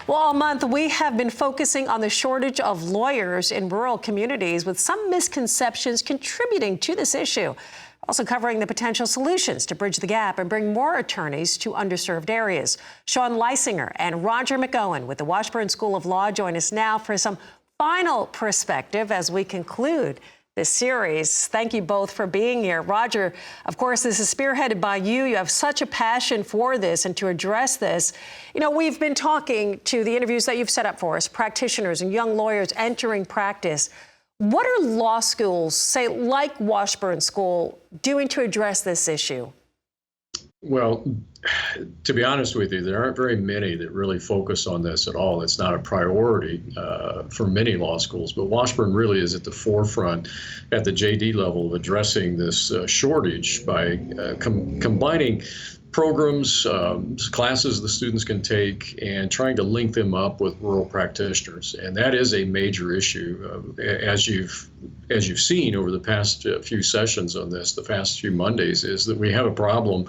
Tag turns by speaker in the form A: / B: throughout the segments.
A: Well, all month we have been focusing on the shortage of lawyers in rural communities, with some misconceptions contributing to this issue. Also covering the potential solutions to bridge the gap and bring more attorneys to underserved areas. Shawn Leisinger and Roger McEowen with the Washburn School of Law join us now for some final perspective as we conclude this series. Thank you both for being here. Roger, of course, this is spearheaded by you. You have such a passion for this and to address this. You know, we've been talking to the interviews that you've set up for us, practitioners and young lawyers entering practice. What are law schools, say like Washburn School, doing to address this issue?
B: Well, to be honest with you, there aren't very many that really focus on this at all. It's not a priority for many law schools, but Washburn really is at the forefront at the JD level of addressing this shortage by combining programs, classes the students can take, and trying to link them up with rural practitioners. And that is a major issue, as you've seen over the past few sessions on this, the past few Mondays, is that we have a problem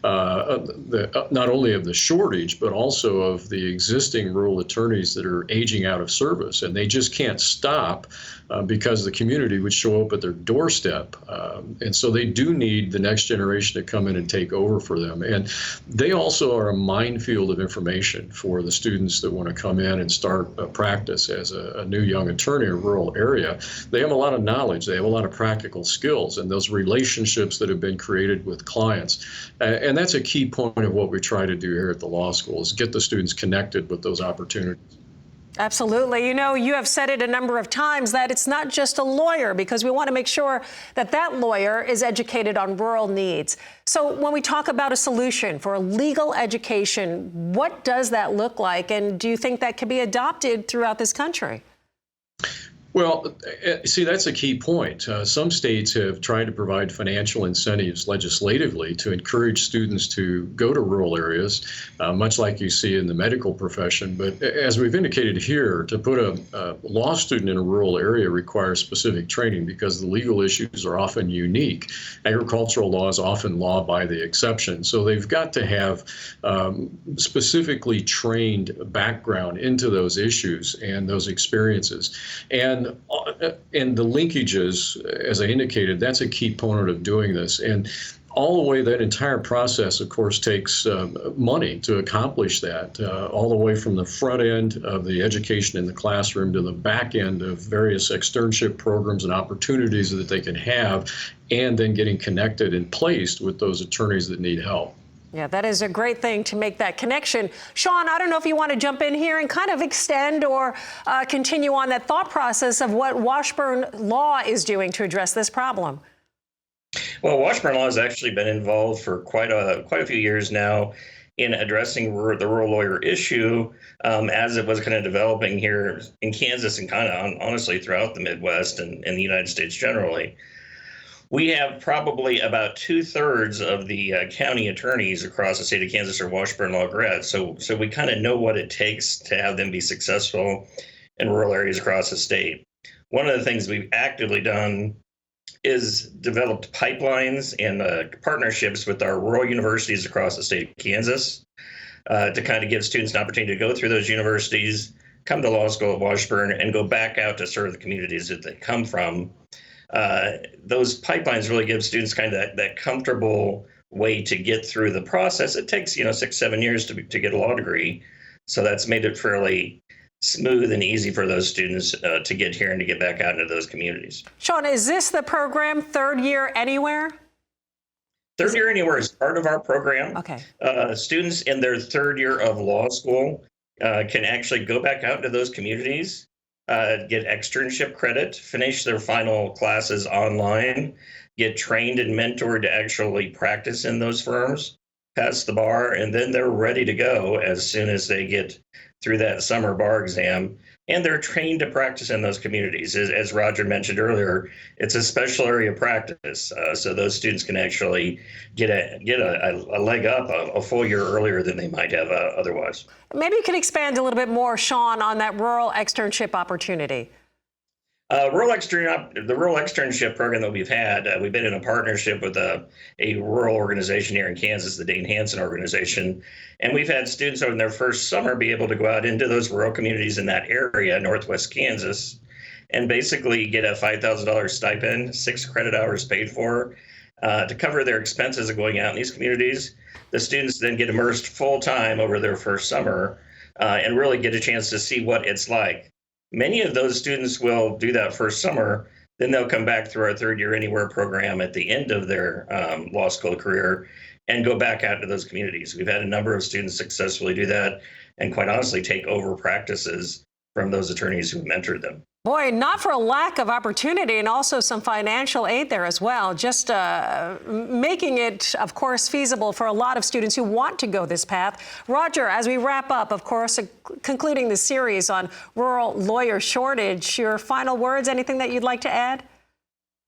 B: not only of the shortage, but also of the existing rural attorneys that are aging out of service, and they just can't stop because the community would show up at their doorstep. And so they do need the next generation to come in and take over for them. And they also are a minefield of information for the students that want to come in and start a practice as a new young attorney in a rural area. They have a lot of knowledge, they have a lot of practical skills, and those relationships that have been created with clients. And that's a key point of what we try to do here at the law school, is get the students connected with those opportunities.
A: Absolutely. You know, you have said it a number of times that it's not just a lawyer, because we want to make sure that that lawyer is educated on rural needs. So when we talk about a solution for legal education, what does that look like? And do you think that can be adopted throughout this country?
B: Well, see, that's a key point. Some states have tried to provide financial incentives legislatively to encourage students to go to rural areas, much like you see in the medical profession. But as we've indicated here, to put a law student in a rural area requires specific training because the legal issues are often unique. Agricultural law is often law by the exception. So they've got to have specifically trained background into those issues and those experiences. And the linkages, as I indicated, that's a key component of doing this. And all the way, that entire process, of course, takes money to accomplish that, all the way from the front end of the education in the classroom to the back end of various externship programs and opportunities that they can have, and then getting connected and placed with those attorneys that need help.
A: Yeah, that is a great thing to make that connection. Shawn, I don't know if you want to jump in here and kind of extend or continue on that thought process of what Washburn Law is doing to address this problem.
C: Well, Washburn Law has actually been involved for quite a few years now in addressing the rural lawyer issue as it was kind of developing here in Kansas and kind of honestly throughout the Midwest and the United States generally. We have probably about 2/3 of the county attorneys across the state of Kansas are Washburn Law grads. So we kind of know what it takes to have them be successful in rural areas across the state. One of the things we've actively done is developed pipelines and partnerships with our rural universities across the state of Kansas to kind of give students an opportunity to go through those universities, come to law school at Washburn, and go back out to serve the communities that they come from. Those pipelines really give students kind of that comfortable way to get through the process. It takes, 6-7 years to get a law degree. So that's made it fairly smooth and easy for those students to get here and to get back out into those communities.
A: Shawn, is this the program, Third Year Anywhere?
C: Third Year Anywhere is part of our program.
A: Okay.
C: Students in their third year of law school can actually go back out into those communities, get externship credit, finish their final classes online, get trained and mentored to actually practice in those firms, pass the bar, and then they're ready to go as soon as they get through that summer bar exam. And they're trained to practice in those communities. As Roger mentioned earlier, it's a special area of practice. So those students can actually get a leg up a full year earlier than they might have otherwise.
A: Maybe you can expand a little bit more, Shawn, on that rural externship opportunity.
C: The rural externship program that we've had, we've been in a partnership with a rural organization here in Kansas, the Dane Hansen organization, and we've had students over their first summer be able to go out into those rural communities in that area, northwest Kansas, and basically get a $5,000 stipend, 6 credit hours paid for, to cover their expenses of going out in these communities. The students then get immersed full time over their first summer and really get a chance to see what it's like. Many of those students will do that first summer, then they'll come back through our Third Year Anywhere program at the end of their law school career and go back out to those communities. We've had a number of students successfully do that and quite honestly take over practices from those attorneys who mentored them.
A: Boy, not for a lack of opportunity and also some financial aid there as well, just making it, of course, feasible for a lot of students who want to go this path. Roger, as we wrap up, of course, concluding the series on rural lawyer shortage, your final words, anything that you'd like to add?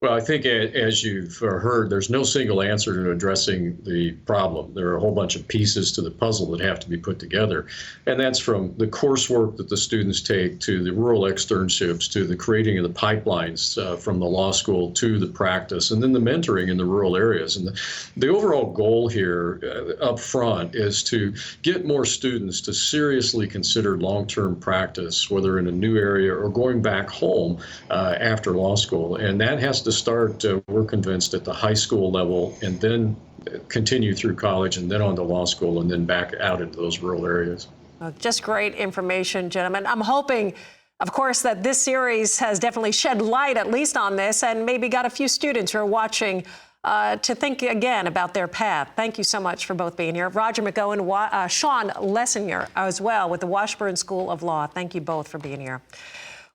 B: Well, I think as you've heard, there's no single answer to addressing the problem. There are a whole bunch of pieces to the puzzle that have to be put together. And that's from the coursework that the students take to the rural externships to the creating of the pipelines from the law school to the practice and then the mentoring in the rural areas. And the overall goal here up front is to get more students to seriously consider long-term practice, whether in a new area or going back home after law school. And that has to start, we're convinced, at the high school level and then continue through college and then on to law school and then back out into those rural areas.
A: Just great information, gentlemen. I'm hoping, of course, that this series has definitely shed light at least on this and maybe got a few students who are watching to think again about their path. Thank you so much for both being here. Roger McEowen, Shawn Leisinger as well with the Washburn School of Law. Thank you both for being here.